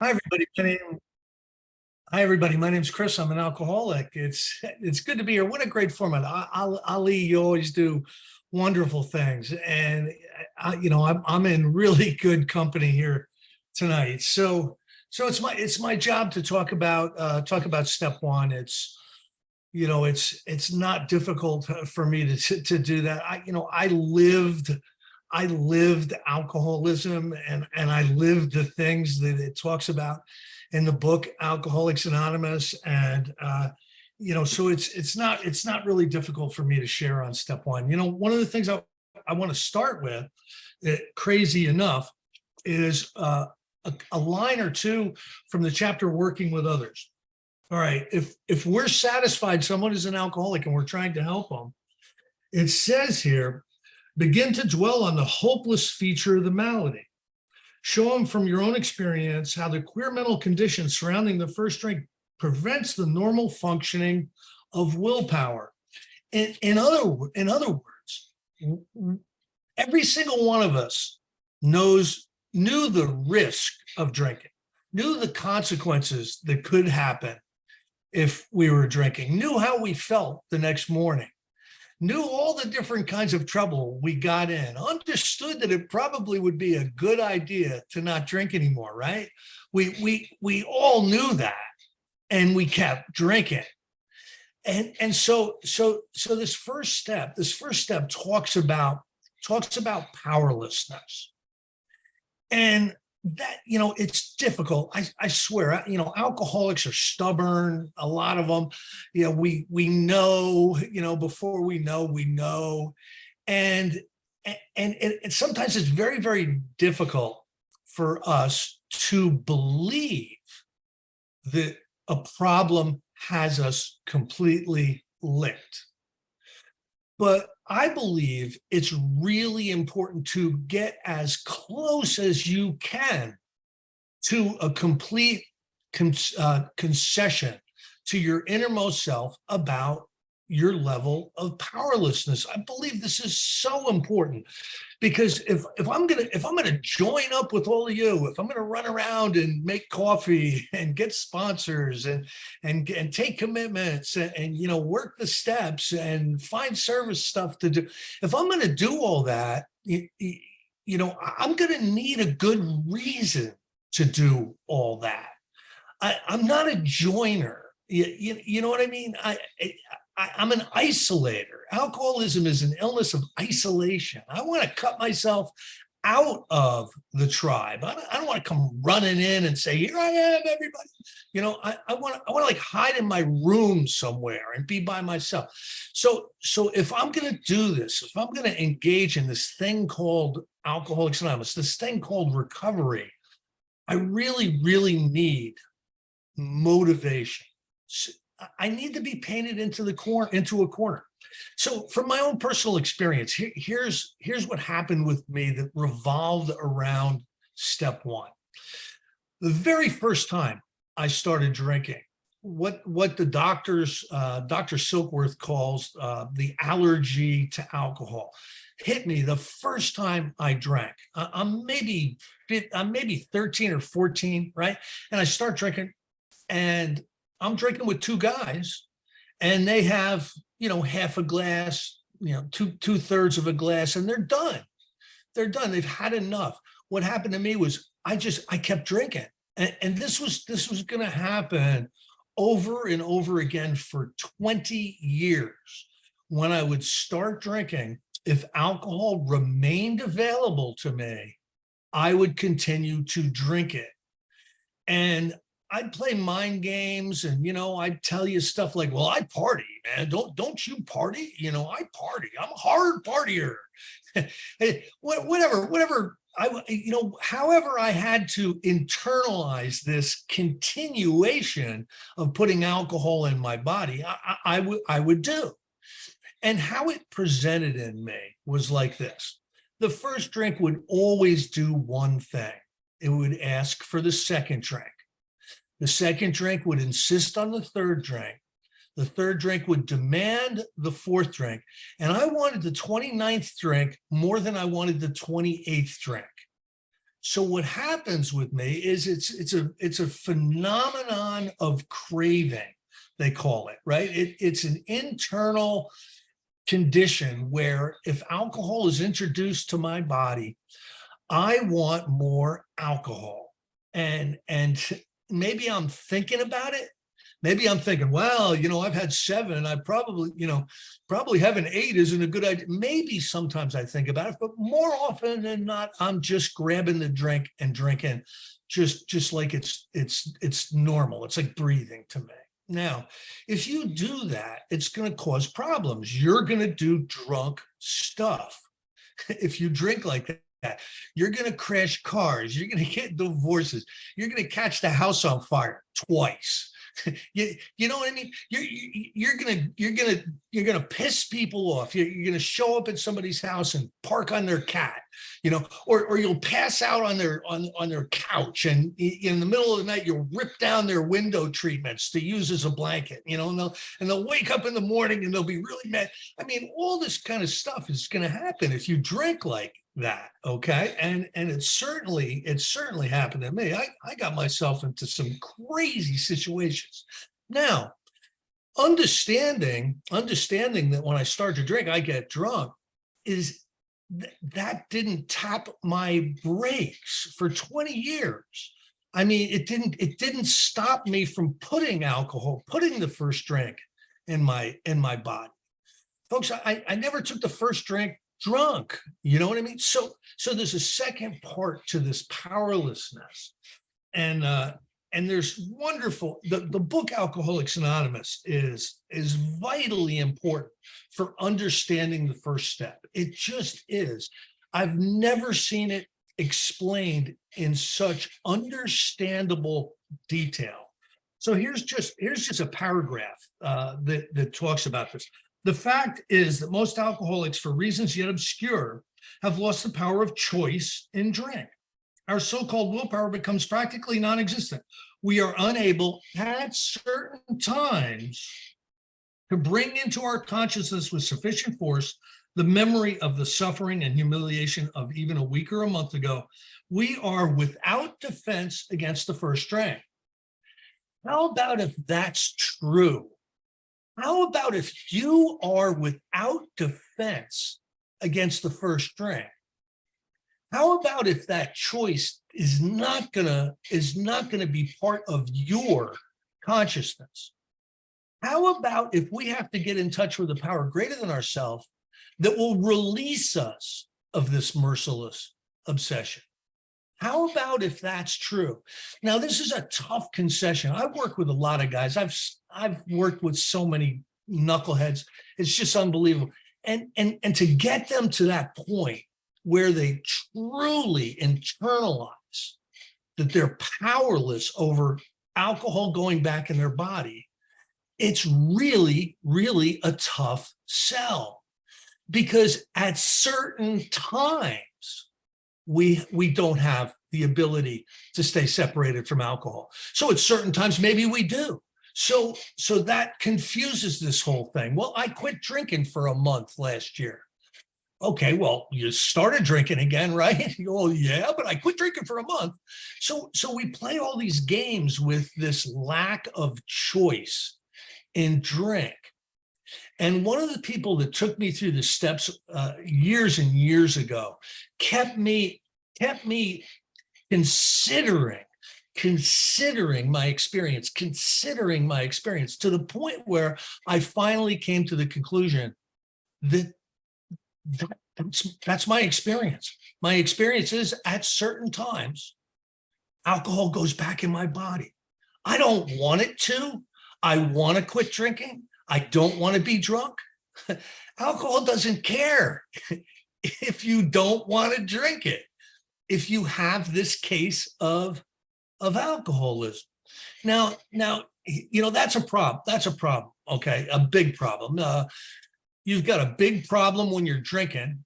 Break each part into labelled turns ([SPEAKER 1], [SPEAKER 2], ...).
[SPEAKER 1] Hi, everybody. Hi, everybody. My name's Chris. I'm an alcoholic. It's good to be here. What a great format. Ali, you always do wonderful things, and I'm in really good company here tonight. So it's my job to talk about step one. It's not difficult for me to do that. I lived alcoholism, and I lived the things that it talks about in the book Alcoholics Anonymous. And so it's not really difficult for me to share on step one. One of the things I want to start with, crazy enough, is a line or two from the chapter Working with Others. All right, if we're satisfied someone is an alcoholic and we're trying to help them, it says here, begin to dwell on the hopeless feature of the malady. Show them from your own experience how the queer mental condition surrounding the first drink prevents the normal functioning of willpower. In other words, every single one of us knew the risk of drinking, knew the consequences that could happen if we were drinking, knew how we felt the next morning, knew all the different kinds of trouble we got in, understood that it probably would be a good idea to not drink anymore, right? We all knew that, and we kept drinking. And so this first step talks about powerlessness. And that, it's difficult. I swear, alcoholics are stubborn. A lot of them, we know, before we know. And sometimes it's very, very difficult for us to believe that a problem has us completely licked. But I believe it's really important to get as close as you can to a complete concession to your innermost self about your level of powerlessness. I believe this is so important, because if I'm gonna join up with all of you, if I'm gonna run around and make coffee and get sponsors and take commitments and work the steps and find service stuff to do, if I'm gonna do all that, I'm gonna need a good reason to do all that. I'm not a joiner. You know what I mean? I'm an isolator. Alcoholism is an illness of isolation. I want to cut myself out of the tribe. I don't want to come running in and say, "Here I am, everybody." I want to like hide in my room somewhere and be by myself. So if I'm going to do this, if I'm going to engage in this thing called Alcoholics Anonymous, this thing called recovery, I really, really need motivation. I need to be painted into a corner. So from my own personal experience, here's what happened with me that revolved around step one. The very first time I started drinking, what the Dr. Silkworth calls the allergy to alcohol, hit me the first time I drank. I'm maybe 13 or 14, right? And I start drinking, and I'm drinking with two guys, and they have, half a glass, two-thirds of a glass, and they're done. They're done. They've had enough. What happened to me was I kept drinking. And this was going to happen over and over again for 20 years. When I would start drinking, if alcohol remained available to me, I would continue to drink it. And I'd play mind games, and I'd tell you stuff like, "Well, I party, man. Don't you party? I party. I'm a hard partier." whatever. However I had to internalize this continuation of putting alcohol in my body, I would do. And how it presented in me was like this. The first drink would always do one thing. It would ask for the second drink. The second drink would insist on the third drink. The third drink would demand the fourth drink. And I wanted the 29th drink more than I wanted the 28th drink. So what happens with me is it's a phenomenon of craving, they call it, right? It's an internal condition where if alcohol is introduced to my body, I want more alcohol. And maybe I'm thinking about it. Maybe I'm thinking, well, I've had 7. I probably, probably having 8 isn't a good idea. Maybe sometimes I think about it, but more often than not, I'm just grabbing the drink and drinking, just like it's normal. It's like breathing to me. Now, if you do that, it's going to cause problems. You're going to do drunk stuff. If you drink like that, you're going to crash cars. You're going to get divorces. You're going to catch the house on fire twice. You know what I mean? You're gonna piss people off. You're gonna show up at somebody's house and park on their cat, or you'll pass out on their couch, and in the middle of the night you'll rip down their window treatments to use as a blanket, and they'll wake up in the morning and they'll be really mad. I mean, all this kind of stuff is gonna happen if you drink like that. Okay. And it certainly happened to me. I got myself into some crazy situations. Now, understanding that when I start to drink, I get drunk, is that didn't tap my brakes for 20 years. I mean, it didn't stop me from putting the first drink in my body. Folks, I never took the first drink drunk. You know what I mean? So there's a second part to this powerlessness. And there's wonderful, the book Alcoholics Anonymous is vitally important for understanding the first step. It just is. I've never seen it explained in such understandable detail. So here's just a paragraph that talks about this. The fact is that most alcoholics, for reasons yet obscure, have lost the power of choice in drink. Our so-called willpower becomes practically non-existent. We are unable at certain times to bring into our consciousness with sufficient force the memory of the suffering and humiliation of even a week or a month ago. We are without defense against the first drink. How about if that's true? How about if you are without defense against the first drink? How about if that choice is not gonna be part of your consciousness? How about if we have to get in touch with a power greater than ourselves that will release us of this merciless obsession? How about if that's true? Now, this is a tough concession. I've worked with a lot of guys. I've worked with so many knuckleheads. It's just unbelievable. And to get them to that point where they truly internalize that they're powerless over alcohol going back in their body, it's really, really a tough sell. Because at certain times, we don't have the ability to stay separated from alcohol. So at certain times, maybe we do. So that confuses this whole thing. Well, I quit drinking for a month last year. Okay, well, you started drinking again, right? Oh, yeah, but I quit drinking for a month. So we play all these games with this lack of choice in drink. And one of the people that took me through the steps years and years ago kept me considering my experience to the point where I finally came to the conclusion that that's my experience. My experience is at certain times, alcohol goes back in my body. I don't want it to. I want to quit drinking. I don't want to be drunk. Alcohol doesn't care if you don't want to drink it. If you have this case of alcoholism. Now, that's a problem. That's a problem. Okay, a big problem. You've got a big problem when you're drinking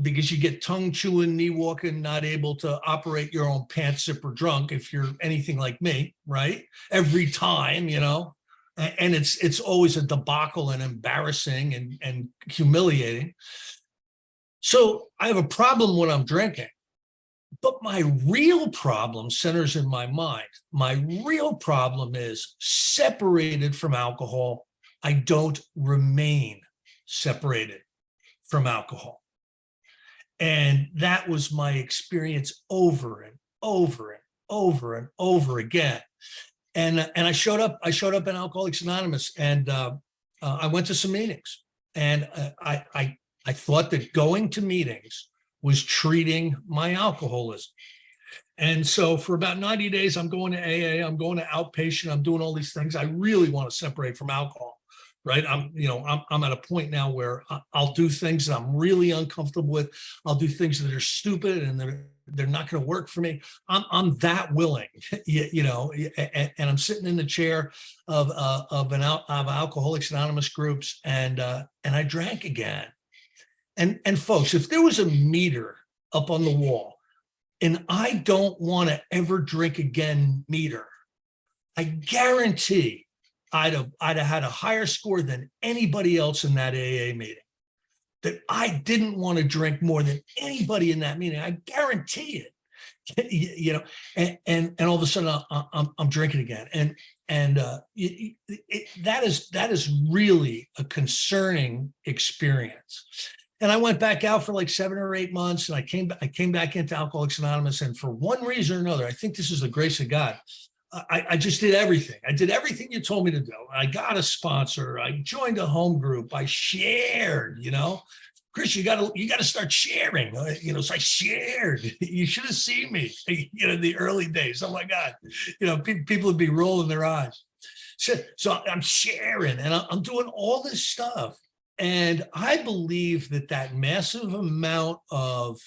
[SPEAKER 1] because you get tongue chewing, knee walking, not able to operate your own pants zipper drunk if you're anything like me, right? Every time, and it's always a debacle and embarrassing and humiliating. So I have a problem when I'm drinking. But my real problem centers in my mind. My real problem is separated from alcohol, I don't remain separated from alcohol. And that was my experience over and over and over and over again. And I showed up in Alcoholics Anonymous, and I went to some meetings, and I thought that going to meetings was treating my alcoholism. And so for about 90 days, I'm going to AA, I'm going to outpatient, I'm doing all these things. I really want to separate from alcohol, right? I'm at a point now where I'll do things that I'm really uncomfortable with. I'll do things that are stupid and they're not going to work for me. I'm that willing, and I'm sitting in the chair of Alcoholics Anonymous groups, and I drank again. And folks, if there was a meter up on the wall, and I don't want to ever drink again meter, I guarantee I'd have had a higher score than anybody else in that AA meeting. That I didn't want to drink more than anybody in that meeting. I guarantee it. And all of a sudden I'm drinking again, and that is really a concerning experience. And I went back out for like 7 or 8 months, and I came back into Alcoholics Anonymous, and for one reason or another, I think this is the grace of God, I just did everything. I did everything you told me to do. I got a sponsor. I joined a home group. I shared, Chris, you got to start sharing, so I shared. You should have seen me, in the early days. Oh my God, people would be rolling their eyes. So I'm sharing, and I'm doing all this stuff. And I believe that massive amount of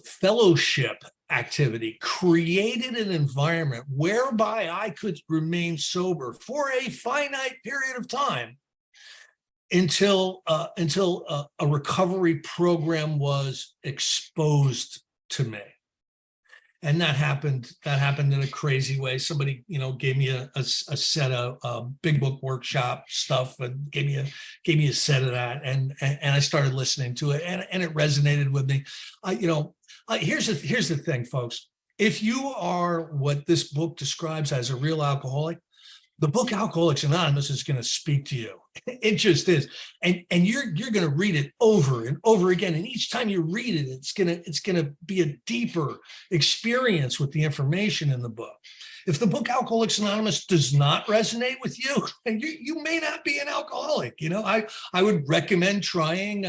[SPEAKER 1] fellowship activity created an environment whereby I could remain sober for a finite period of time until a recovery program was exposed to me. And that happened in a crazy way. Somebody, gave me a set of Big Book Workshop stuff, and gave me a set of that, and I started listening to it, and it resonated with me. Here's the thing, folks. If you are what this book describes as a real alcoholic, the book Alcoholics Anonymous is going to speak to you. It just is. And you're going to read it over and over again. And each time you read it, it's going to be a deeper experience with the information in the book. If the book Alcoholics Anonymous does not resonate with you, you may not be an alcoholic. I would recommend trying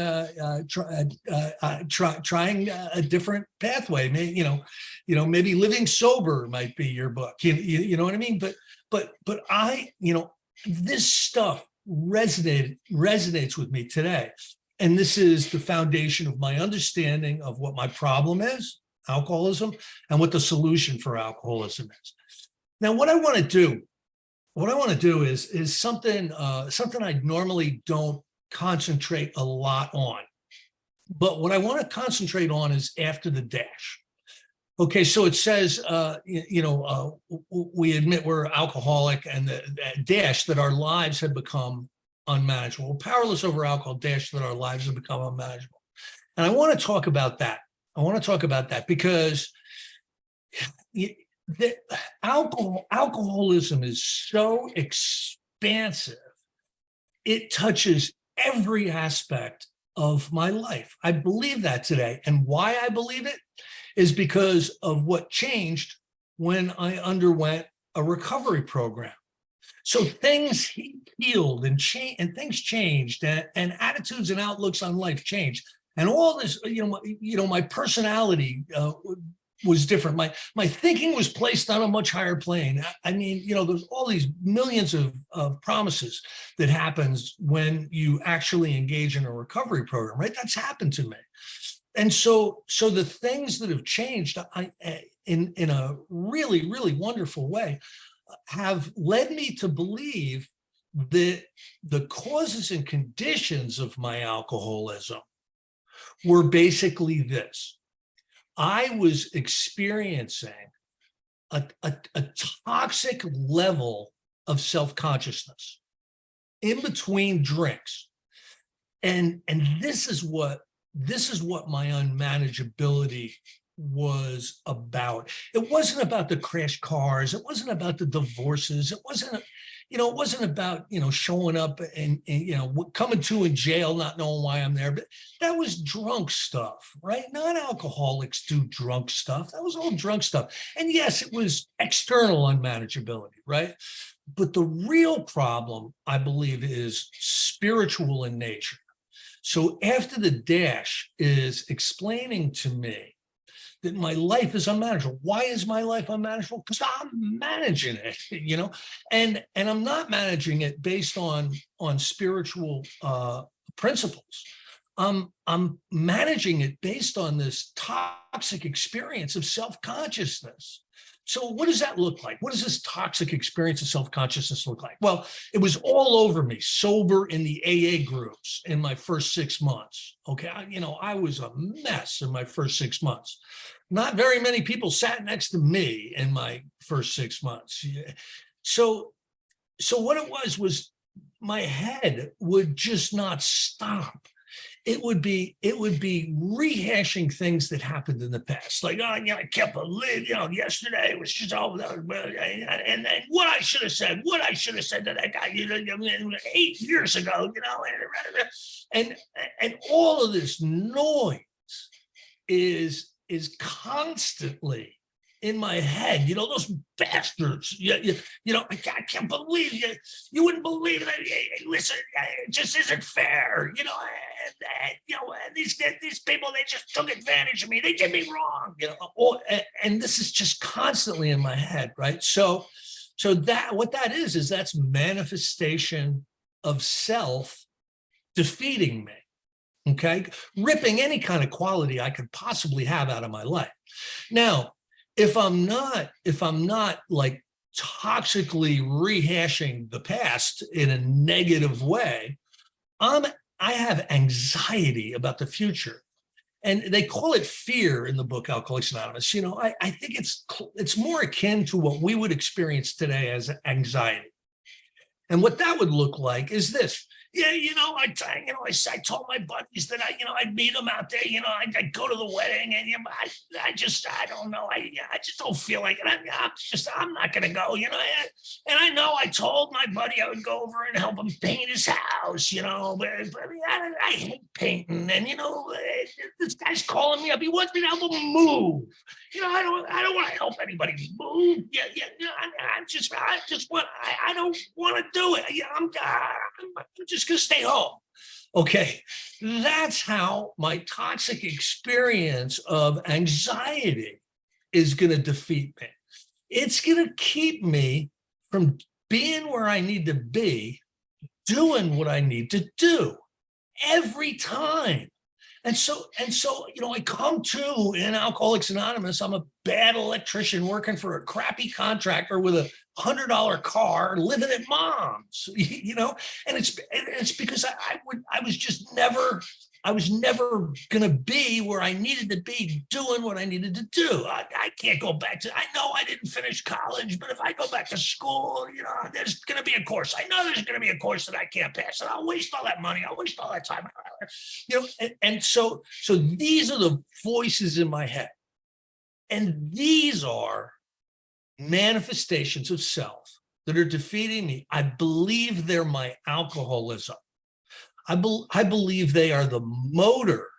[SPEAKER 1] trying a different pathway. Maybe Living Sober might be your book. You know what I mean? But this stuff resonates with me today. And this is the foundation of my understanding of what my problem is, alcoholism, and what the solution for alcoholism is. Now, what I want to do is something I normally don't concentrate a lot on. But what I want to concentrate on is after the dash. Okay, so it says, we admit we're alcoholic, and the dash that our lives have become unmanageable. We're powerless over alcohol, dash that our lives have become unmanageable. And I want to talk about that. Because alcoholism is so expansive. It touches every aspect of my life. I believe that today. And why I believe it is because of what changed when I underwent a recovery program. So things healed and changed, and things changed, and attitudes and outlooks on life changed. And all this, my personality was different. My thinking was placed on a much higher plane. I mean, there's all these millions of promises that happens when you actually engage in a recovery program, right? That's happened to me. And so the things that have changed in a really, really wonderful way have led me to believe that the causes and conditions of my alcoholism were basically this. I was experiencing a toxic level of self-consciousness in between drinks. And this is what this is what my unmanageability was about. It wasn't about the crash cars. It wasn't about the divorces. It wasn't, it wasn't about, showing up and coming to in jail, not knowing why I'm there. But that was drunk stuff, right? Non-alcoholics do drunk stuff. That was all drunk stuff. And yes, it was external unmanageability, right? But the real problem, I believe, is spiritual in nature. So after the dash is explaining to me that my life is unmanageable. Why is my life unmanageable? Because I'm managing it, and I'm not managing it based on spiritual principles. I'm managing it based on this toxic experience of self-consciousness. So what does that look like? What does this toxic experience of self-consciousness look like? Well, it was all over me, sober in the AA groups in my first 6 months. Okay, I was a mess in my first 6 months. Not very many people sat next to me in my first 6 months. So what it was my head would just not stop. It would be rehashing things that happened in the past. Like, I can't believe, yesterday was just all, and what I should have said to that guy, 8 years ago, and all of this noise is constantly in my head. Those bastards. I can't believe you. You wouldn't believe that. Listen, it just isn't fair. These people, they just took advantage of me. They did me wrong. And this is just constantly in my head, right? So that what that is that's manifestation of self defeating me. Okay, ripping any kind of quality I could possibly have out of my life. Now, if I'm not like toxically rehashing the past in a negative way, I have anxiety about the future. And they call it fear in the book Alcoholics Anonymous. I think it's more akin to what we would experience today as anxiety. And what that would look like is this. Yeah, I told my buddies that I'd meet them out there. I'd go to the wedding, and I don't know. I just don't feel like it. I'm not going to go. And I know I told my buddy I would go over and help him paint his house. But I hate painting, and this guy's calling me up. He wants me to help him move. I don't want to help anybody move. I don't want to do it. I'm just going to stay home. Okay, that's how my toxic experience of anxiety is going to defeat me. It's going to keep me from being where I need to be, doing what I need to do every time. And so, I come to in Alcoholics Anonymous, I'm a bad electrician working for a crappy contractor with a $100 car, living at mom's, and it's because I was never going to be where I needed to be doing what I needed to do. I can't go back to, I know I didn't finish college, but if I go back to school, there's going to be a course. I know there's going to be a course that I can't pass, and I'll waste all that money. I'll waste all that time. And so these are the voices in my head. And these are manifestations of self that are defeating me. I believe they're my alcoholism. I believe they are the motor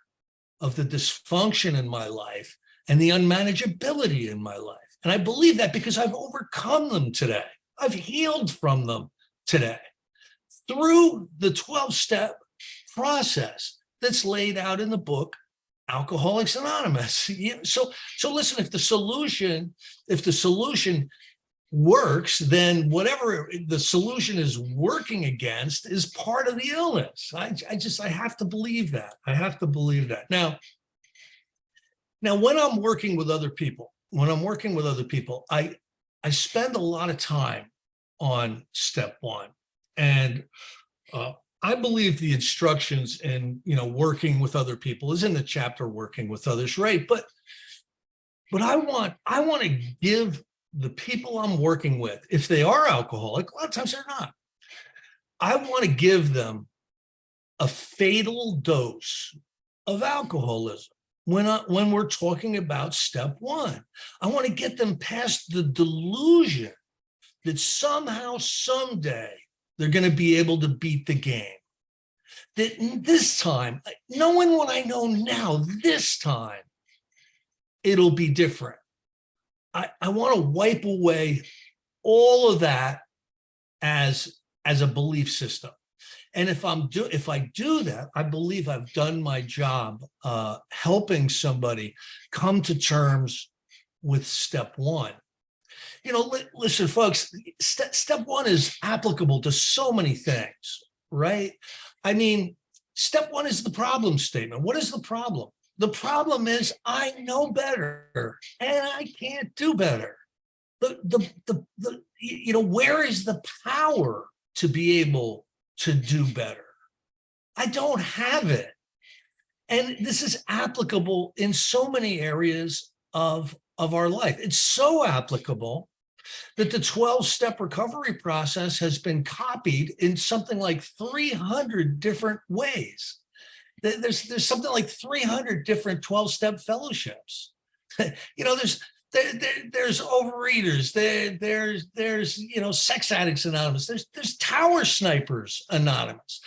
[SPEAKER 1] of the dysfunction in my life and the unmanageability in my life. And I believe that because I've overcome them today. I've healed from them today through the 12-step process that's laid out in the book Alcoholics Anonymous. So listen, if the solution works, then whatever the solution is working against is part of the illness. I have to believe that. I have to believe that. Now when I'm working with other people, I spend a lot of time on step one. And I believe the instructions in, working with other people is in the chapter Working with Others, right? But I want to give the people I'm working with, if they are alcoholic, a lot of times they're not, I want to give them a fatal dose of alcoholism. When we're talking about step one, I want to get them past the delusion that somehow, someday, they're going to be able to beat the game. That this time, knowing what I know now, this time, it'll be different. I want to wipe away all of that as a belief system. And if I do that, I believe I've done my job helping somebody come to terms with step one. Listen, folks, step one is applicable to so many things, right? I mean, step one is the problem statement. What is the problem? The problem is I know better and I can't do better. Where is the power to be able to do better? I don't have it. And this is applicable in so many areas of our life. It's so applicable that the 12-step recovery process has been copied in something like 300 different ways. There's something like 300 different 12-step fellowships. There's overeaters, there's Sex Addicts Anonymous, there's Tower Snipers Anonymous.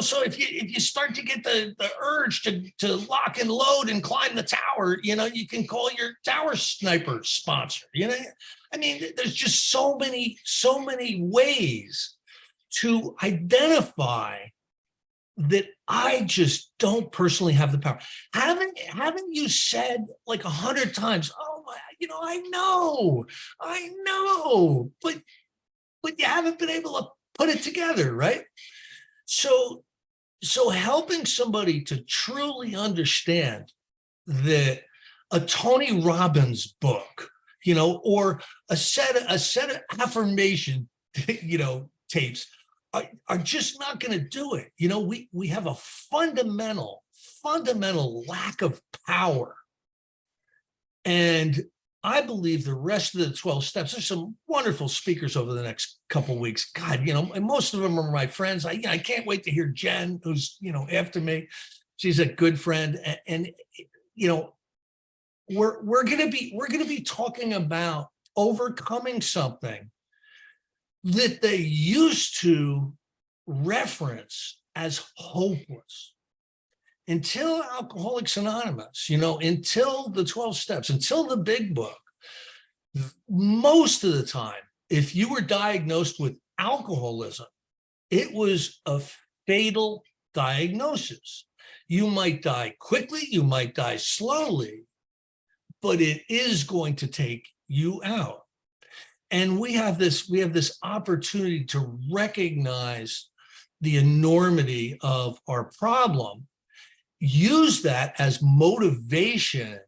[SPEAKER 1] So if you start to get the urge to lock and load and climb the tower, you can call your Tower Sniper sponsor. I mean, there's just so many ways to identify that I just don't personally have the power. Haven't you said like 100 times, oh, I know, but you haven't been able to put it together, right? So helping somebody to truly understand that a Tony Robbins book, or a set of affirmation, tapes are just not going to do it. We have a fundamental lack of power. And I believe the rest of the 12 steps, there's some wonderful speakers over the next couple of weeks. God, and most of them are my friends. I can't wait to hear Jenn, who's, after me. She's a good friend. And we're going to be talking about overcoming something that they used to reference as hopeless. Until Alcoholics Anonymous, until the 12 steps, until the big book, most of the time, if you were diagnosed with alcoholism, it was a fatal diagnosis. You might die quickly, you might die slowly, but it is going to take you out. And we have this opportunity to recognize the enormity of our problem, use that as motivation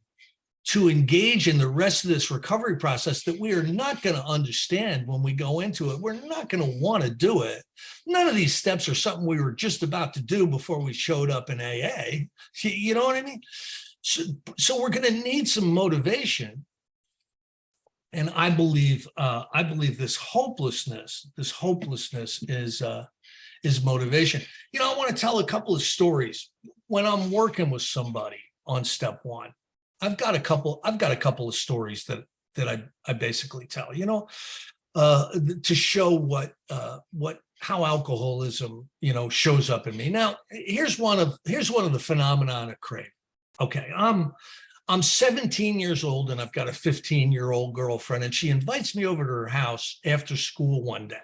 [SPEAKER 1] to engage in the rest of this recovery process that we are not going to understand when we go into it. We're not going to want to do it. None of these steps are something we were just about to do before we showed up in AA. You know what I mean? So we're going to need some motivation. And I believe this hopelessness is motivation. I want to tell a couple of stories. When I'm working with somebody on step one, I've got a couple of stories that I basically tell, to show how alcoholism, shows up in me. Now, here's one of the phenomenon of craving. Okay, I'm 17 years old and I've got a 15-year-old girlfriend, and she invites me over to her house after school one day.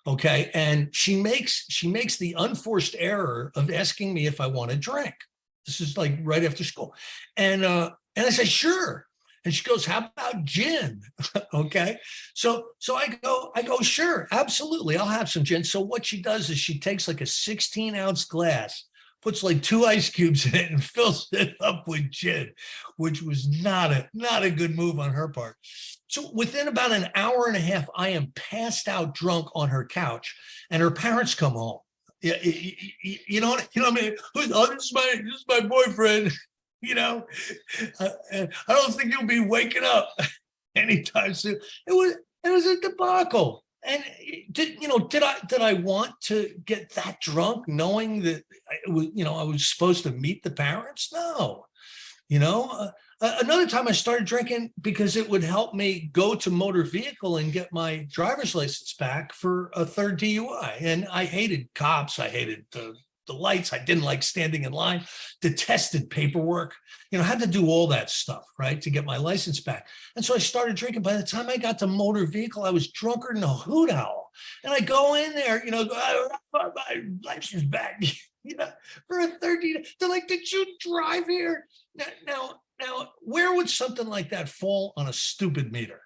[SPEAKER 1] Okay, and she makes the unforced error of asking me if I want a drink. This is like right after school, and I say sure, and she goes, "How about gin?" Okay, so I go sure, absolutely, I'll have some gin. So what she does is she takes like a 16-ounce glass, puts like 2 ice cubes in it, and fills it up with gin, which was not a good move on her part. So within about an hour and a half, I am passed out drunk on her couch, and her parents come home. Yeah, you know what I mean? Oh, this is my boyfriend. I don't think he'll be waking up anytime soon. It was a debacle. And did I want to get that drunk, knowing that I was supposed to meet the parents. No, another time I started drinking because it would help me go to motor vehicle and get my driver's license back for a third DUI. And I hated cops. I hated the lights. I didn't like standing in line, detested paperwork, had to do all that stuff, right, to get my license back. And so I started drinking. By the time I got to motor vehicle, I was drunker than a hoot owl. And I go in there, I want my license back, for a 30. They're like, did you drive here? Now, where would something like that fall on a stupid meter?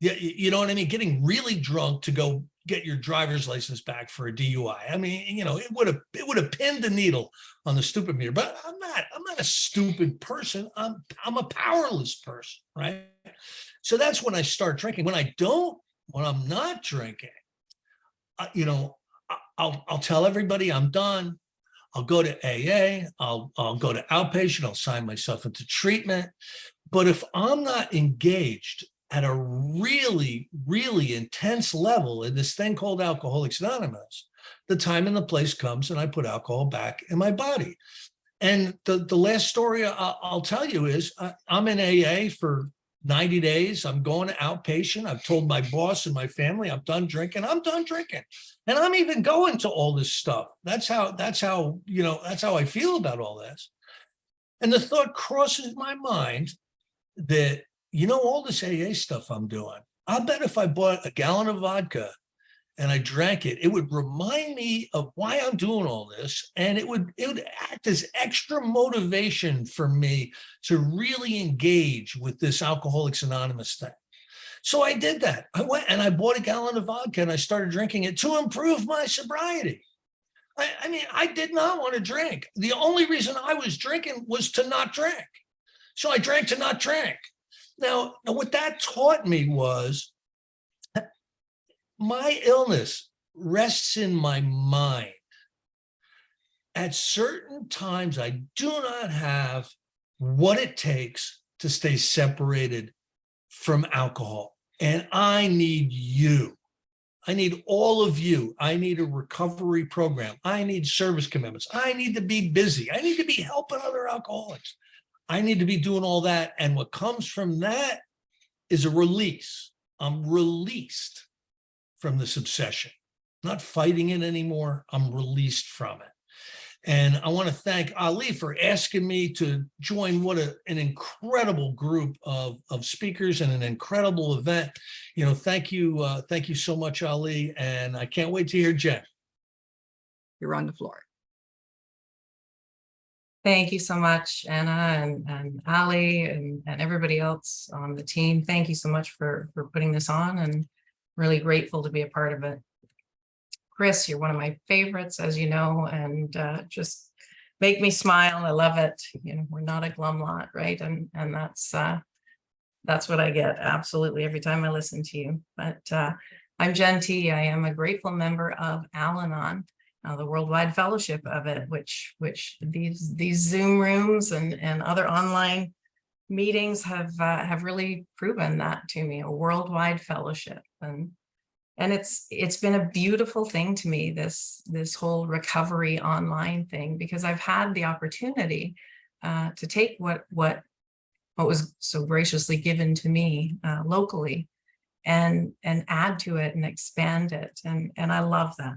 [SPEAKER 1] Yeah, you know what I mean? Getting really drunk to go get your driver's license back for a DUI. I mean, it would have pinned the needle on the stupid meter. But I'm not a stupid person. I'm a powerless person, right? So that's when I start drinking. When I'm not drinking, I'll tell everybody I'm done. I'll go to AA. I'll go to outpatient. I'll sign myself into treatment. But if I'm not engaged at a really, really intense level in this thing called Alcoholics Anonymous, the time and the place comes and I put alcohol back in my body. And the last story I'll tell you is I'm in AA for 90 days. I'm going to outpatient. I've told my boss and my family I'm done drinking. I'm done drinking. And I'm even going to all this stuff. That's how I feel about all this. And the thought crosses my mind that, all this AA stuff I'm doing, I bet if I bought a gallon of vodka and I drank it, it would remind me of why I'm doing all this. And it would act as extra motivation for me to really engage with this Alcoholics Anonymous thing. So I did that. I went and I bought a gallon of vodka and I started drinking it to improve my sobriety. I mean, I did not want to drink. The only reason I was drinking was to not drink. So I drank to not drink. Now, what that taught me was my illness rests in my mind. At certain times, I do not have what it takes to stay separated from alcohol. And I need you. I need all of you. I need a recovery program. I need service commitments. I need to be busy. I need to be helping other alcoholics. I need to be doing all that. And what comes from that is a release. I'm released from this obsession, not fighting it anymore. I'm released from it. And I want to thank Ali for asking me to join an incredible group of speakers and an incredible event. Thank you so much, Ali. And I can't wait to hear Jenn.
[SPEAKER 2] You're on the floor.
[SPEAKER 3] Thank you so much, Anna and Ali and everybody else on the team. Thank you so much for putting this on, and really grateful to be a part of it. Chris, you're one of my favorites, as you know, and just make me smile. I love it. We're not a glum lot, right? And that's what I get absolutely every time I listen to you. But I'm Jenn T. I am a grateful member of Al-Anon, the worldwide fellowship of it, which these Zoom rooms and other online meetings have really proven that to me, a worldwide fellowship. And it's been a beautiful thing to me, this whole recovery online thing, because I've had the opportunity to take what was so graciously given to me locally and add to it and expand it. And I love that.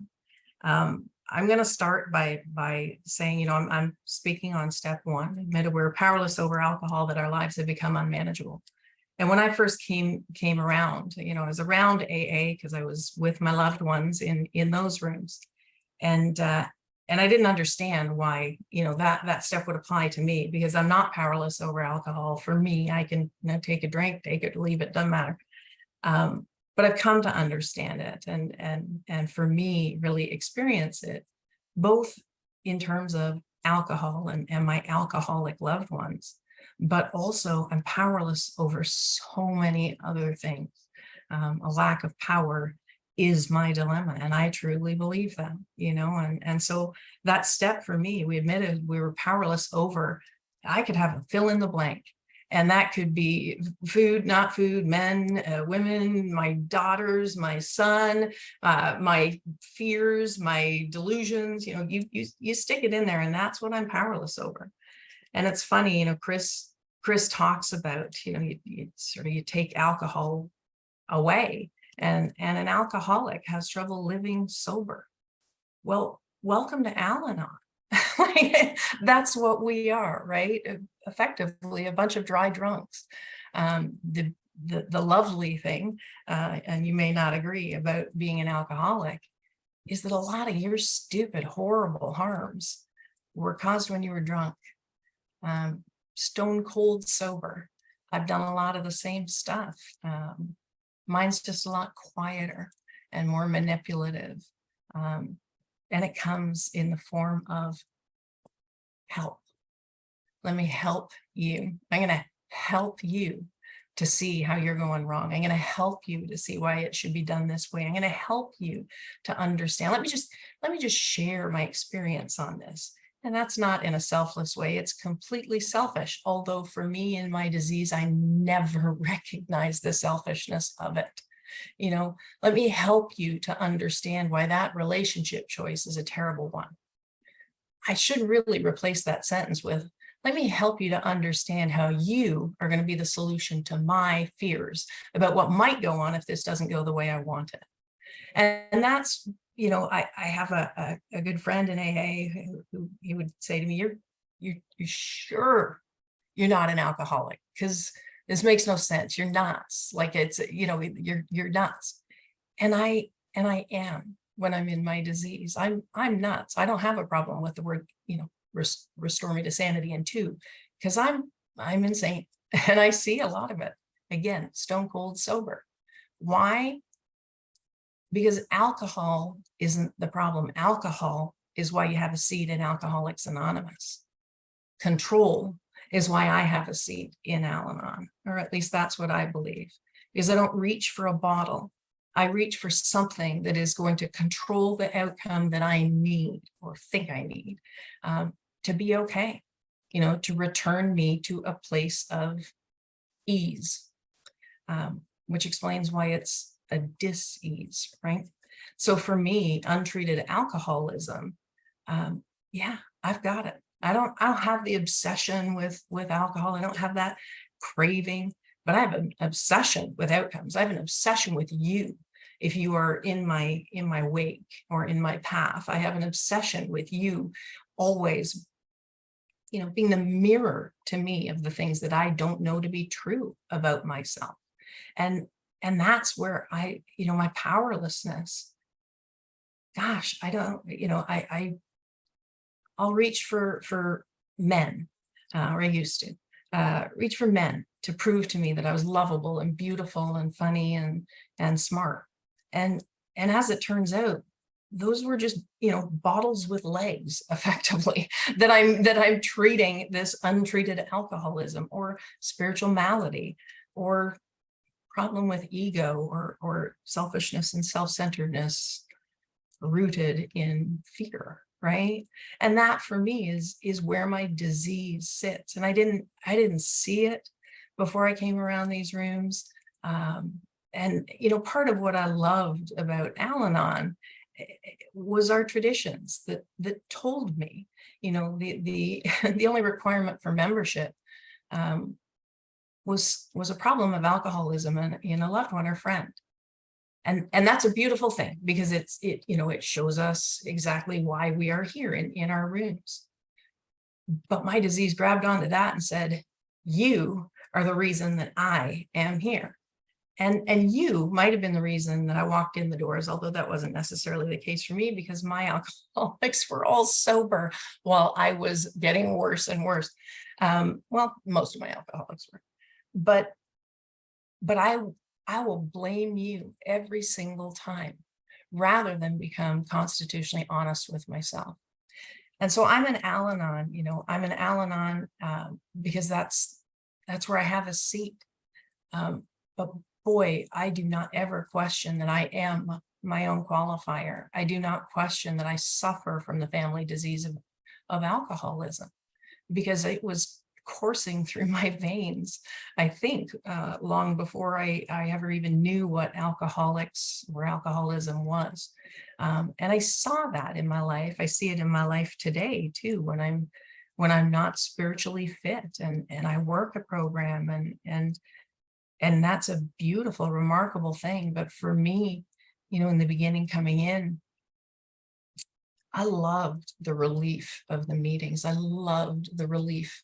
[SPEAKER 3] I'm going to start by saying, I'm speaking on step one, admitted we're powerless over alcohol, that our lives have become unmanageable. And when I first came around, I was around AA because I was with my loved ones in those rooms. And I didn't understand why, that step would apply to me, because I'm not powerless over alcohol. For me, I can take a drink, take it, leave it, doesn't matter. But I've come to understand it and for me, really experience it, both in terms of alcohol and my alcoholic loved ones, but also I'm powerless over so many other things. A lack of power is my dilemma, and I truly believe that, and so that step for me, we admitted we were powerless over, I could have a fill in the blank. And that could be food, not food, men, women, my daughters, my son, my fears, my delusions. You know, you stick it in there, and that's what I'm powerless over. And it's funny, you know, Chris talks about, you know, you take alcohol away, and an alcoholic has trouble living sober. Well, welcome to Al-Anon. Like, that's what we are, right? Effectively, a bunch of dry drunks. The lovely thing, and you may not agree about being an alcoholic, is that a lot of your stupid, horrible harms were caused when you were drunk. Stone cold sober. I've done a lot of the same stuff. Mine's just a lot quieter and more manipulative. And it comes in the form of help. Let me help you. I'm going to help you to see how you're going wrong. I'm going to help you to see why it should be done this way. I'm going to help you to understand. Let me just share my experience on this. And that's not in a selfless way. It's completely selfish. Although for me in my disease, I never recognize the selfishness of it. You know, let me help you to understand why that relationship choice is a terrible one. I should really replace that sentence with, let me help you to understand how you are going to be the solution to my fears about what might go on if this doesn't go the way I want it. And that's, you know, I have a good friend in AA who he would say to me, you're sure you're not an alcoholic? Because this makes no sense. You're nuts. Like, it's, you know, you're nuts. And I am when I'm in my disease. I'm nuts. I don't have a problem with the word, you know, restore me to sanity and two, because I'm insane. And I see a lot of it. Again, stone cold sober. Why? Because alcohol isn't the problem. Alcohol is why you have a seat in Alcoholics Anonymous. Control is why I have a seat in Al-Anon, or at least that's what I believe, is I don't reach for a bottle. I reach for something that is going to control the outcome that I need or think I need to be okay, you know, to return me to a place of ease, which explains why it's a dis-ease, right? So for me, untreated alcoholism, yeah, I've got it. I don't have the obsession with alcohol. I don't have that craving, but I have an obsession with outcomes. I have an obsession with you. If you are in my wake or in my path, I have an obsession with you always, you know, being the mirror to me of the things that I don't know to be true about myself. And that's where you know, my powerlessness, gosh, I don't, you know, I'll reach for men, or I used to reach for men to prove to me that I was lovable and beautiful and funny and smart. And as it turns out, those were just, you know, bottles with legs, effectively, that I'm treating this untreated alcoholism or spiritual malady or problem with ego or selfishness and self-centeredness rooted in fear, right? And that for me is where my disease sits. And I didn't see it before I came around these rooms. And, you know, part of what I loved about Al-Anon was our traditions that told me, you know, the only requirement for membership was a problem of alcoholism in a loved one or friend. And that's a beautiful thing, because it you know, it shows us exactly why we are here in our rooms. But my disease grabbed onto that and said, you are the reason that I am here. And you might have been the reason that I walked in the doors, although that wasn't necessarily the case for me, because my alcoholics were all sober while I was getting worse and worse. Well, most of my alcoholics were, but I will blame you every single time rather than become constitutionally honest with myself. And so I'm an Al-Anon, you know, I'm an Al-Anon because that's where I have a seat. But boy, I do not ever question that I am my own qualifier. I do not question that I suffer from the family disease of alcoholism, because it was coursing through my veins, I think, long before I ever even knew what alcoholics or alcoholism was. And I saw that in my life. I see it in my life today too, when I'm not spiritually fit, and I work a program, and that's a beautiful, remarkable thing. But for me, in the beginning coming in, I loved the relief of the meetings. I loved the relief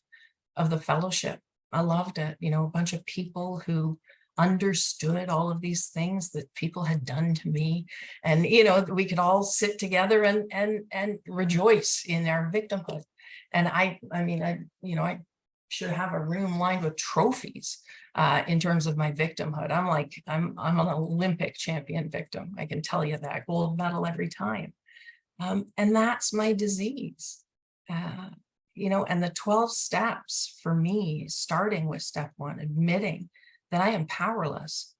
[SPEAKER 3] of the fellowship. I loved it. A bunch of people who understood all of these things that people had done to me. And, we could all sit together and rejoice in our victimhood. And I should have a room lined with trophies in terms of my victimhood. I'm an Olympic champion victim. I can tell you that, gold medal every time. And that's my disease, and the 12 steps for me, starting with step 1, admitting that I am powerless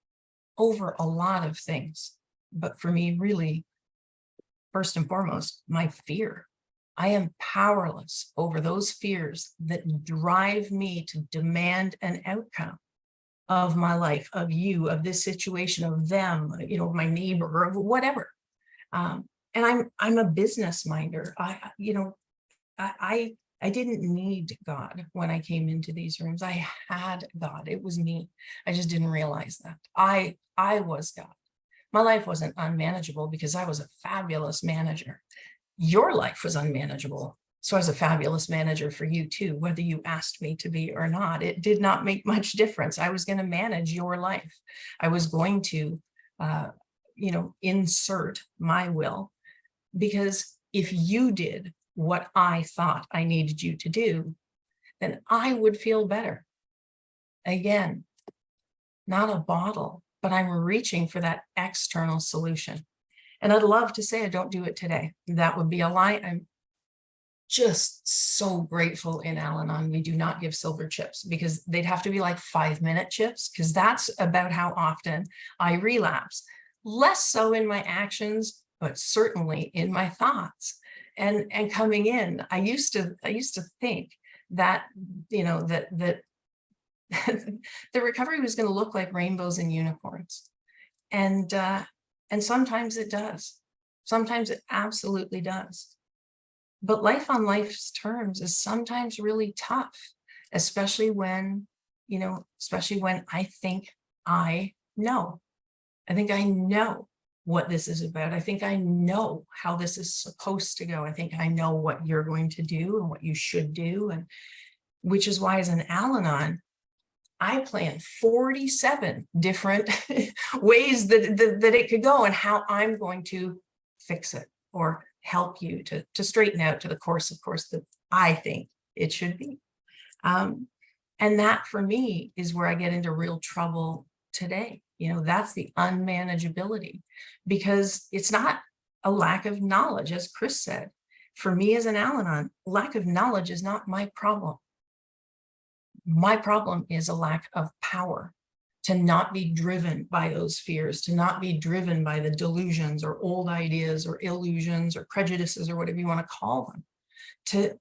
[SPEAKER 3] over a lot of things. But for me, really, first and foremost, my fear. I am powerless over those fears that drive me to demand an outcome of my life, of you, of this situation, of them, my neighbor, of whatever. And I'm a business minder. I didn't need God when I came into these rooms. I had God. It was me. I just didn't realize that. I was God. My life wasn't unmanageable because I was a fabulous manager. Your life was unmanageable. So I was a fabulous manager for you too, whether you asked me to be or not. It did not make much difference. I was going to manage your life. I was going to, insert my will. Because if you did what I thought I needed you to do, then I would feel better. Again, not a bottle, but I'm reaching for that external solution. And I'd love to say I don't do it today. That would be a lie. I'm just so grateful in Al-Anon we do not give silver chips, because they'd have to be like 5-minute chips, because that's about how often I relapse. Less so in my actions, but certainly in my thoughts. And coming in, I used to think that, that the recovery was going to look like rainbows and unicorns. And sometimes it does. Sometimes it absolutely does. But life on life's terms is sometimes really tough, especially when I think I know. I think I know what this is about. I think I know how this is supposed to go. I think I know what you're going to do and what you should do. And which is why, as an Al-Anon, I plan 47 different ways that it could go and how I'm going to fix it or help you to straighten out to the course, of course, that I think it should be. And that for me is where I get into real trouble today. That's the unmanageability, because it's not a lack of knowledge, as Chris said. For me as an Al-Anon, lack of knowledge is not my problem. My problem is a lack of power, to not be driven by those fears, to not be driven by the delusions or old ideas or illusions or prejudices or whatever you want to call them,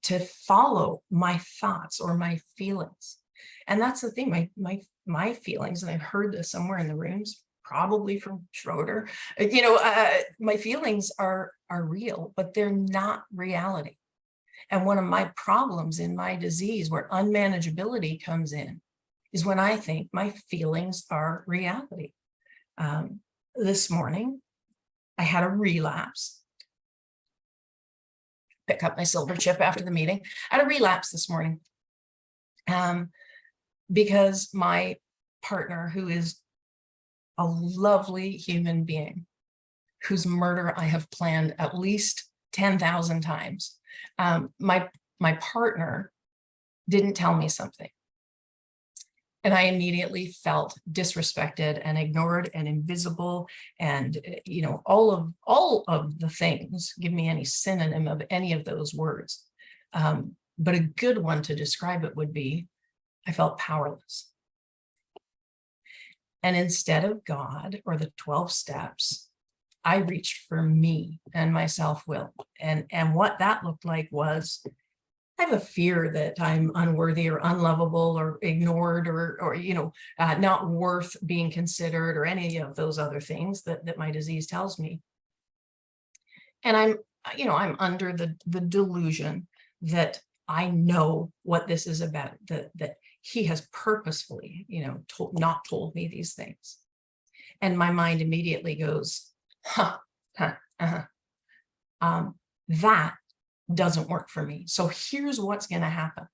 [SPEAKER 3] to follow my thoughts or my feelings. And that's the thing, my feelings, and I've heard this somewhere in the rooms, probably from Schroeder, my feelings are real, but they're not reality. And one of my problems in my disease, where unmanageability comes in, is when I think my feelings are reality. This morning, I had a relapse. Pick up my silver chip after the meeting. I had a relapse this morning. Because my partner, who is a lovely human being, whose murder I have planned at least 10,000 times, my partner didn't tell me something. And I immediately felt disrespected and ignored and invisible. And, all of the things, give me any synonym of any of those words. But a good one to describe it would be, I felt powerless. And instead of God or the 12 steps, I reached for me and my self-will. And what that looked like was, have a fear that I'm unworthy or unlovable or ignored or not worth being considered or any of those other things that my disease tells me. And I'm under the delusion that I know what this is about, that he has purposefully, not told me these things. And my mind immediately goes, that doesn't work for me. So here's what's going to happen.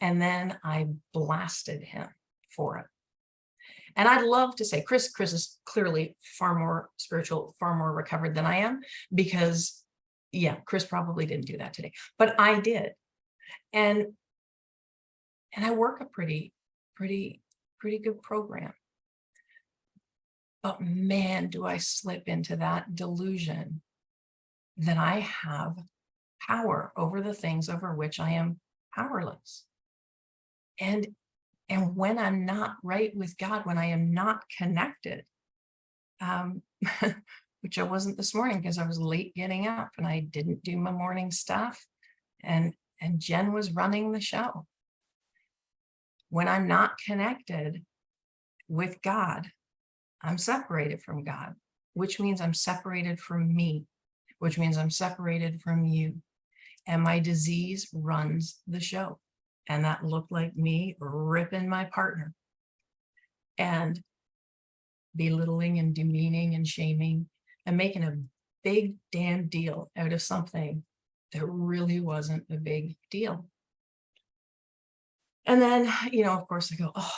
[SPEAKER 3] And then I blasted him for it. And I'd love to say, Chris is clearly far more spiritual, far more recovered than I am, because yeah, Chris probably didn't do that today, but I did. And I work a pretty good program. But man, do I slip into that delusion that I have power over the things over which I am powerless. And when I'm not right with God, when I am not connected, which I wasn't this morning because I was late getting up and I didn't do my morning stuff, and Jenn was running the show. When I'm not connected with God, I'm separated from God, which means I'm separated from me, which means I'm separated from you. And my disease runs the show. And that looked like me ripping my partner and belittling and demeaning and shaming and making a big damn deal out of something that really wasn't a big deal. And then, of course I go, oh,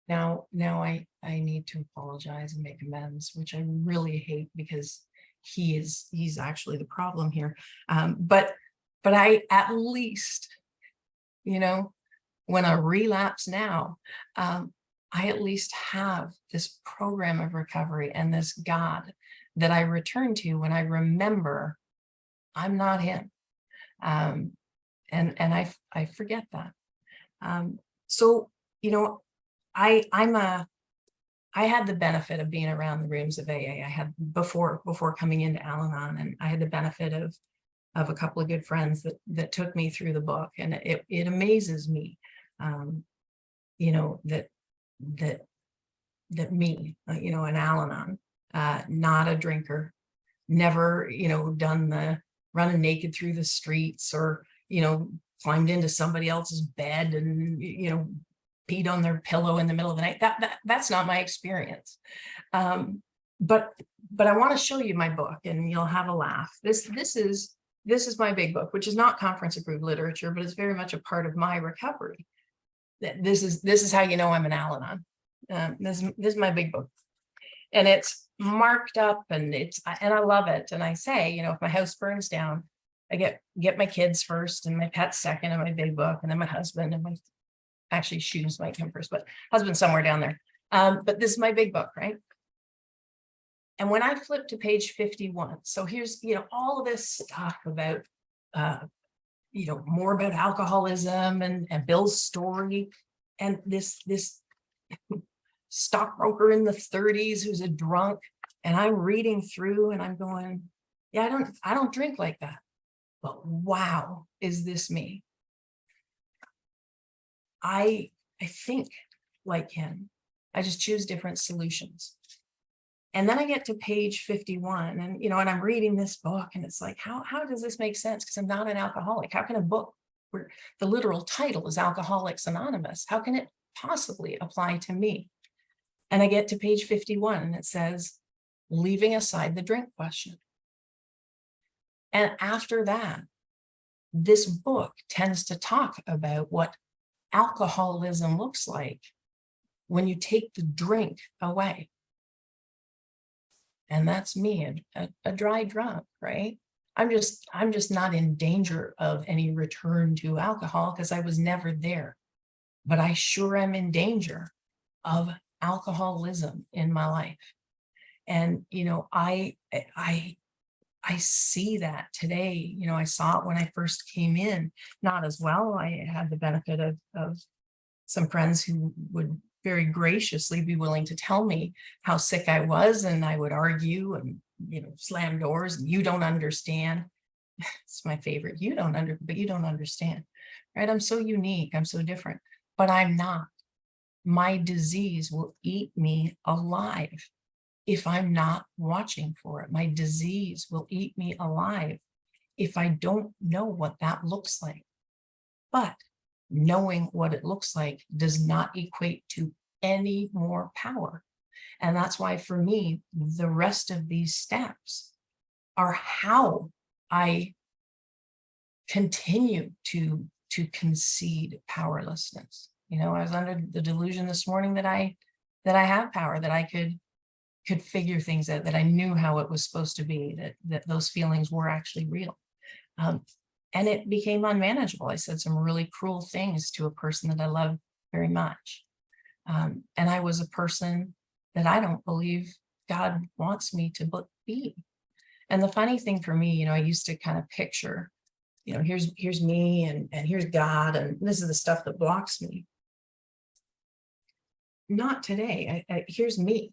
[SPEAKER 3] now I need to apologize and make amends, which I really hate because he's actually the problem here. But I, at least, when I relapse now, I at least have this program of recovery and this God that I return to when I remember I'm not him. And I forget that. So, I had the benefit of being around the rooms of AA. I had before coming into Al-Anon, and I had the benefit of a couple of good friends that took me through the book. And it amazes me, that me, an Al-Anon, not a drinker, never, done the running naked through the streets or, climbed into somebody else's bed and, peed on their pillow in the middle of the night. That's not my experience. But I want to show you my book and you'll have a laugh. This is my big book, which is not conference approved literature, but it's very much a part of my recovery. This is how you know I'm an Al-Anon. This is my big book, and it's marked up, and I love it. And I say, if my house burns down, I get my kids first, and my pets second, and my big book, and then my husband, and my shoes might come first, but husband's somewhere down there. But this is my big book, right? And when I flip to page 51, so here's all of this stuff about more about alcoholism and Bill's story, and this stockbroker in the 30s who's a drunk, and I'm reading through and I'm going, yeah, I don't drink like that, but wow, is this me? I think like him. I just choose different solutions. And then I get to page 51, and and I'm reading this book, and it's like, how does this make sense? Because I'm not an alcoholic. How can a book where the literal title is Alcoholics Anonymous, how can it possibly apply to me? And I get to page 51, and it says, leaving aside the drink question. And after that, this book tends to talk about what alcoholism looks like when you take the drink away. And that's me, a dry drunk, right? I'm just not in danger of any return to alcohol because I was never there. But I sure am in danger of alcoholism in my life. And I see that today. I saw it when I first came in, not as well. I had the benefit of some friends who would very graciously be willing to tell me how sick I was, and I would argue and slam doors, and you don't understand. it's my favorite. But you don't understand, right? I'm so unique. I'm so different, but I'm not. My disease will eat me alive if I'm not watching for it. My disease will eat me alive if I don't know what that looks like. But knowing what it looks like does not equate to any more power. And that's why for me, the rest of these steps are how I continue to concede powerlessness. You know, I was under the delusion this morning that I have power, that I could figure things out, that I knew how it was supposed to be, that those feelings were actually real. And it became unmanageable. I said some really cruel things to a person that I love very much. And I was a person that I don't believe God wants me to be. And the funny thing for me, you know, I used to kind of picture, you know, here's me and here's God, and this is the stuff that blocks me. Not today. Here's me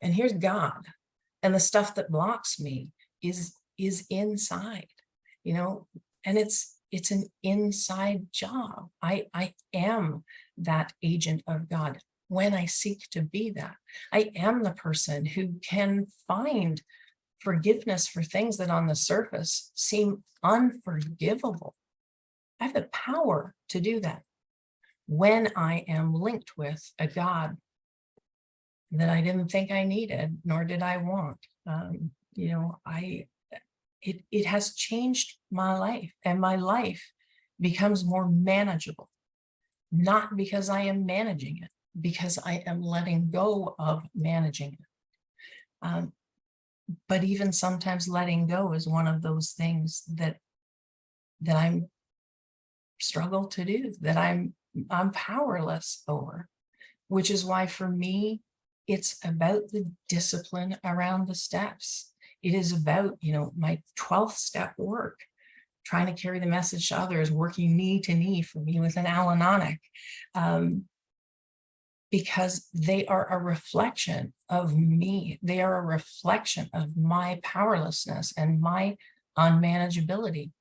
[SPEAKER 3] and here's God, and the stuff that blocks me is inside, you know, and it's an inside job. I am that agent of God when I seek to be that. I am the person who can find forgiveness for things that on the surface seem unforgivable. I have the power to do that when I am linked with a God that I didn't think I needed, nor did I want. You know, it has changed my life, and my life becomes more manageable, not because I am managing it, because I am letting go of managing it. But even sometimes letting go is one of those things that I'm struggle to do, that I'm powerless over, which is why for me, it's about the discipline around the steps. It is about, you know, my 12th step work, trying to carry the message to others, working knee to knee for me with an Al-Anon, because they are a reflection of me. They are a reflection of my powerlessness and my unmanageability.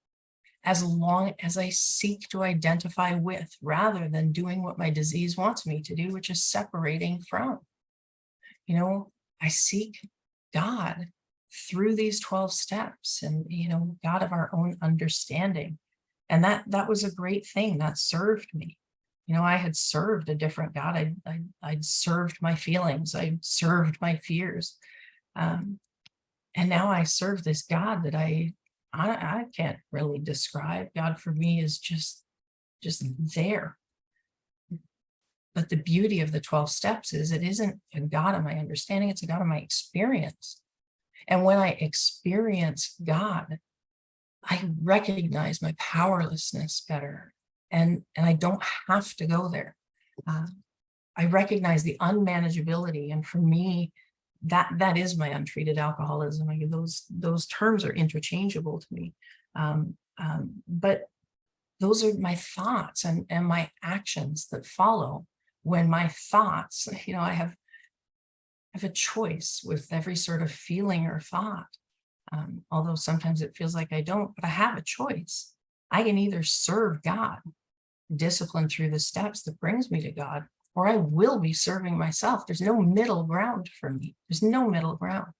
[SPEAKER 3] As long as I seek to identify with, rather than doing what my disease wants me to do, which is separating from. You know, I seek God through these 12 steps, and, you know, God of our own understanding. And that was a great thing that served me. You know, I had served a different God. I'd served my feelings. I served my fears. And now I serve this God that I can't really describe. God for me is just there. But the beauty of the 12 steps is it isn't a God of my understanding, it's a God of my experience. And when I experience God, I recognize my powerlessness better. And I don't have to go there. I recognize the unmanageability. And for me, that is my untreated alcoholism. I mean, those terms are interchangeable to me. But those are my thoughts and my actions that follow when my thoughts, you know, I have a choice with every sort of feeling or thought. Although sometimes it feels like I don't, but I have a choice. I can either serve God, discipline through the steps that brings me to God, or I will be serving myself. There's no middle ground for me. There's no middle ground.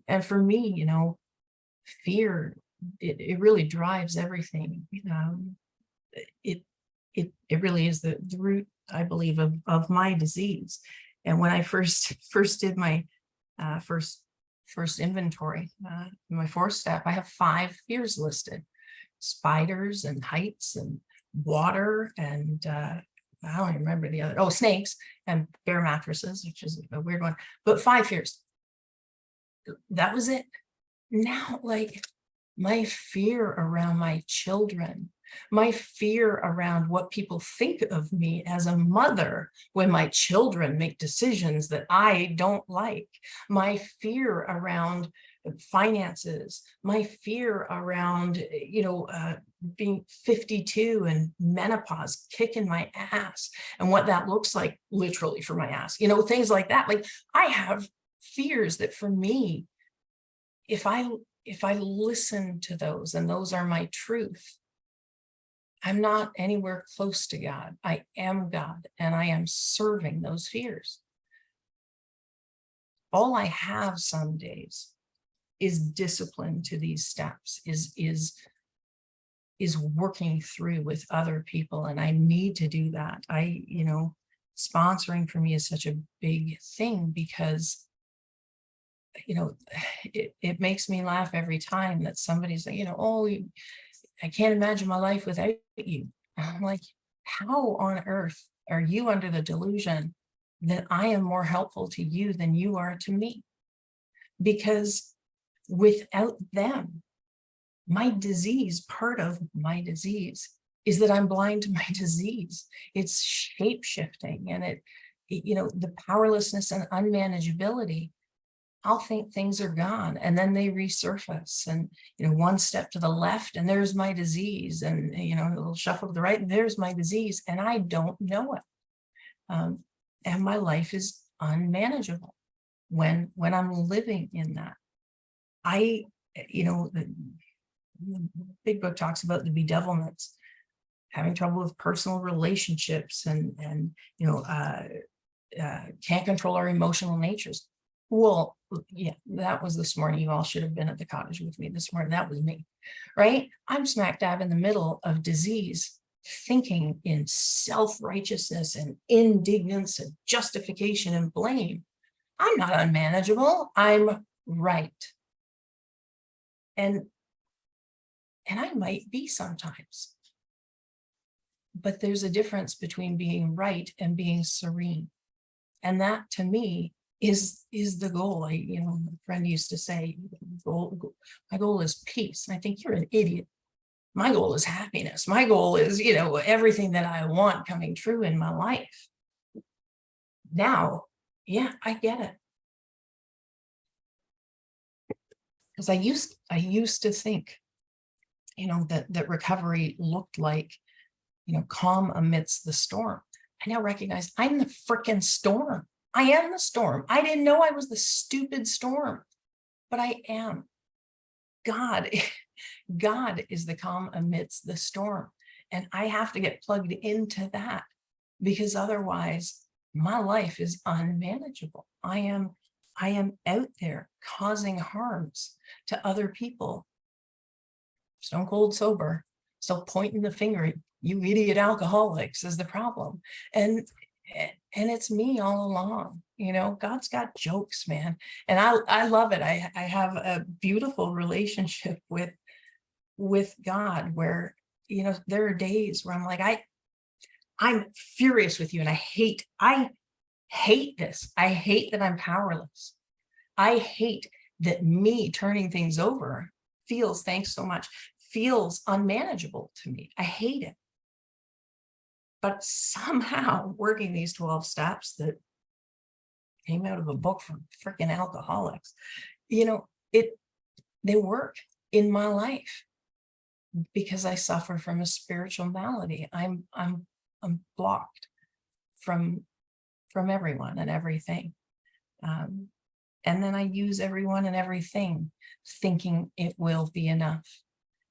[SPEAKER 3] And for me, you know, fear, it really drives everything. It really is the root, I believe, of my disease. And when I first did my first inventory, my 4th step, I have 5 fears listed: spiders and heights and water and I don't even remember the other. Oh, snakes and bare mattresses, which is a weird one, but 5 fears. That was it. Now, like, my fear around my children, my fear around what people think of me as a mother when my children make decisions that I don't like, my fear around finances, my fear around, you know, being 52 and menopause kicking my ass and what that looks like literally for my ass, you know, things like that. Like, I have fears that for me, if if I listen to those and those are my truth, I'm not anywhere close to God. I am God, and I am serving those fears. All I have some days is discipline to these steps, is working through with other people. And I need to do that. Sponsoring for me is such a big thing because, it makes me laugh every time that somebody's like, oh, I can't imagine my life without you. I'm like, how on earth are you under the delusion that I am more helpful to you than you are to me? Because without them, my disease, part of my disease is that I'm blind to my disease. It's shape shifting, and the powerlessness and unmanageability. I'll think things are gone and then they resurface, and one step to the left and there's my disease, and a little shuffle to the right and there's my disease, and I don't know it. And my life is unmanageable when I'm living in that. The big book talks about the bedevilments, having trouble with personal relationships, and can't control our emotional natures. Well, yeah, that was this morning. You all should have been at the cottage with me this morning. That was me, right? I'm smack dab in the middle of disease, thinking in self-righteousness and indignance and justification and blame. I'm not unmanageable. I'm right. And I might be sometimes. But there's a difference between being right and being serene. And that, to me, is the goal. A friend used to say, my goal is peace. And I think, you're an idiot. My goal is happiness. My goal is, everything that I want coming true in my life. Now, yeah, I get it. Because I used to think, that recovery looked like, calm amidst the storm. I now recognize I'm the frickin' storm. I am the storm. I didn't know I was the stupid storm, but I am. God is the calm amidst the storm. And I have to get plugged into that, because otherwise my life is unmanageable. I am out there causing harms to other people. Stone cold sober, still pointing the finger at you idiot alcoholics is the problem. And it's me all along. God's got jokes, man. And I love it. I have a beautiful relationship with God where, there are days where I'm like, I'm furious with you. And I hate this. I hate that I'm powerless. I hate that me turning things over thanks so much, feels unmanageable to me. I hate it. But somehow working these 12 steps that came out of a book from freaking alcoholics, they work in my life because I suffer from a spiritual malady. I'm blocked from everyone and everything. And then I use everyone and everything thinking it will be enough.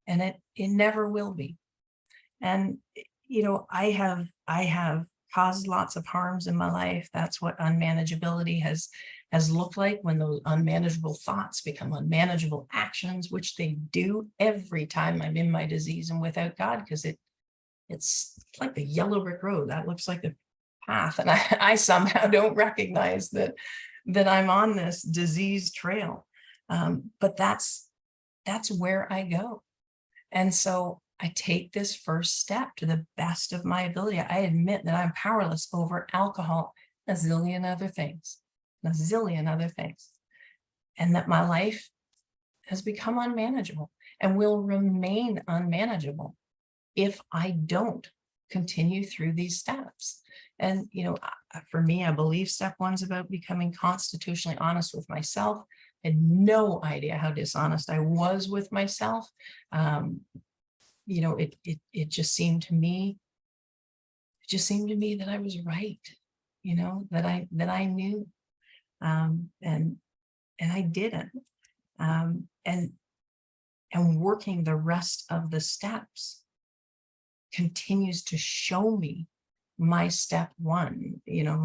[SPEAKER 3] And it never will be. And I have caused lots of harms in my life. That's what unmanageability has looked like, when those unmanageable thoughts become unmanageable actions, which they do every time I'm in my disease and without God, because it's like the yellow brick road. That looks like a path. And I somehow don't recognize that I'm on this disease trail. But that's where I go. And so I take this first step to the best of my ability. I admit that I'm powerless over alcohol, a zillion other things, and that my life has become unmanageable and will remain unmanageable if I don't continue through these steps. And, for me, I believe step 1 is about becoming constitutionally honest with myself. I had no idea how dishonest I was with myself. It just seemed to me that I was right, that I knew, and I didn't. And And working the rest of the steps continues to show me my step one, you know,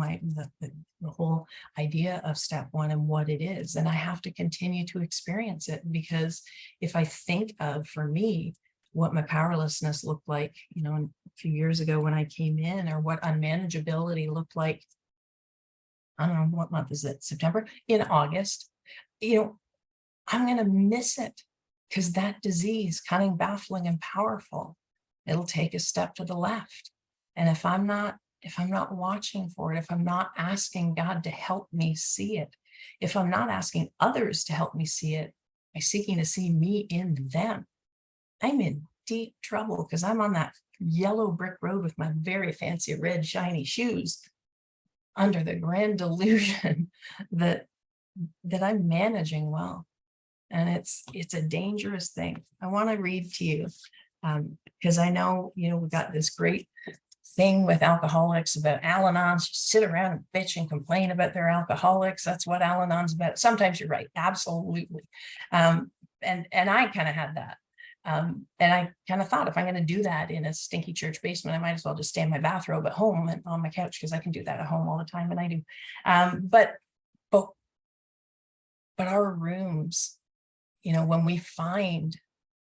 [SPEAKER 3] the whole idea of step one and what it is. And I have to continue to experience it, because if I think of, for me, what my powerlessness looked like, you know, a few years ago when I came in, or what unmanageability looked like, I don't know, what month is it? September, in August, you know, I'm going to miss it, because that disease, cunning, baffling, and powerful, it'll take a step to the left. And if I'm not watching for it, if I'm not asking God to help me see it, if I'm not asking others to help me see it by seeking to see me in them, I'm in deep trouble, because I'm on that yellow brick road with my very fancy red shiny shoes, under the grand delusion that I'm managing well. And it's a dangerous thing. I want to read to you, because I know, you know, we've got this great thing with alcoholics about Al-Anons, just sit around and bitch and complain about their alcoholics. That's what Al-Anon's about. Sometimes you're right, absolutely. And I kind of had that. And I kind of thought, if I'm going to do that in a stinky church basement, I might as well just stay in my bathrobe at home and on my couch, because I can do that at home all the time, and I do. But our rooms, you know, when we find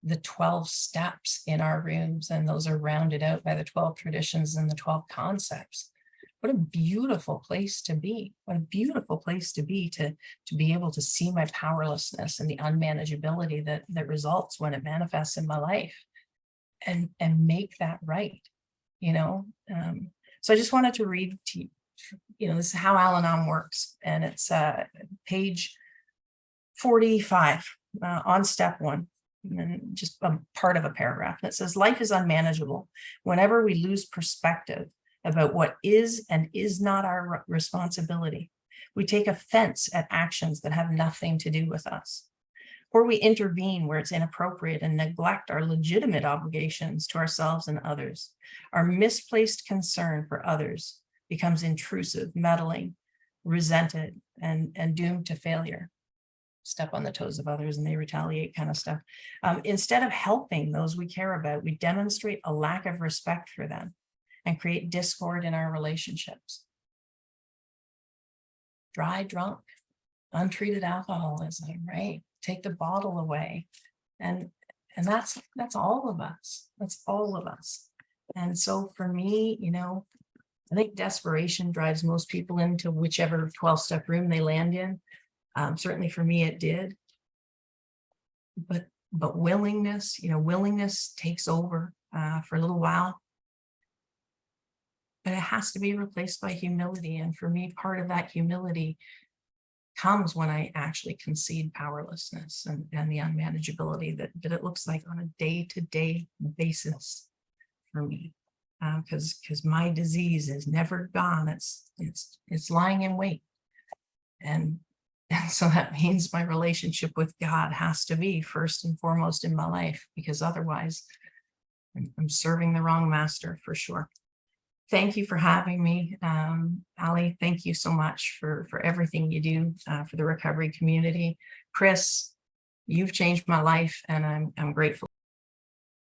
[SPEAKER 3] the 12 steps in our rooms, and those are rounded out by the 12 traditions and the 12 concepts, what a beautiful place to be. What a beautiful place to be be able to see my powerlessness and the unmanageability that results when it manifests in my life, and make that right, you know. So I just wanted to read to you, you know, this is how Al-Anon works, and it's page 45 on step one, and just a part of a paragraph. And it says, life is unmanageable whenever we lose perspective about what is and is not our responsibility. We take offense at actions that have nothing to do with us, or we intervene where it's inappropriate and neglect our legitimate obligations to ourselves and others. Our misplaced concern for others becomes intrusive, meddling, resented, and doomed to failure. Step on the toes of others and they retaliate, kind of stuff. Instead of helping those we care about, we demonstrate a lack of respect for them and create discord in our relationships. Dry drunk, untreated alcoholism, right? Take the bottle away. And that's all of us. That's all of us. And so for me, you know, I think desperation drives most people into whichever 12-step room they land in. Certainly for me, it did. But willingness, you know, willingness takes over for a little while. But it has to be replaced by humility. And for me, part of that humility comes when I actually concede powerlessness and the unmanageability that it looks like on a day-to-day basis for me. Because my disease is never gone. It's lying in wait. And so that means my relationship with God has to be first and foremost in my life, because otherwise I'm serving the wrong master for sure. Thank you for having me. Ali, thank you so much for everything you do for the recovery community. Chris, you've changed my life, and I'm grateful.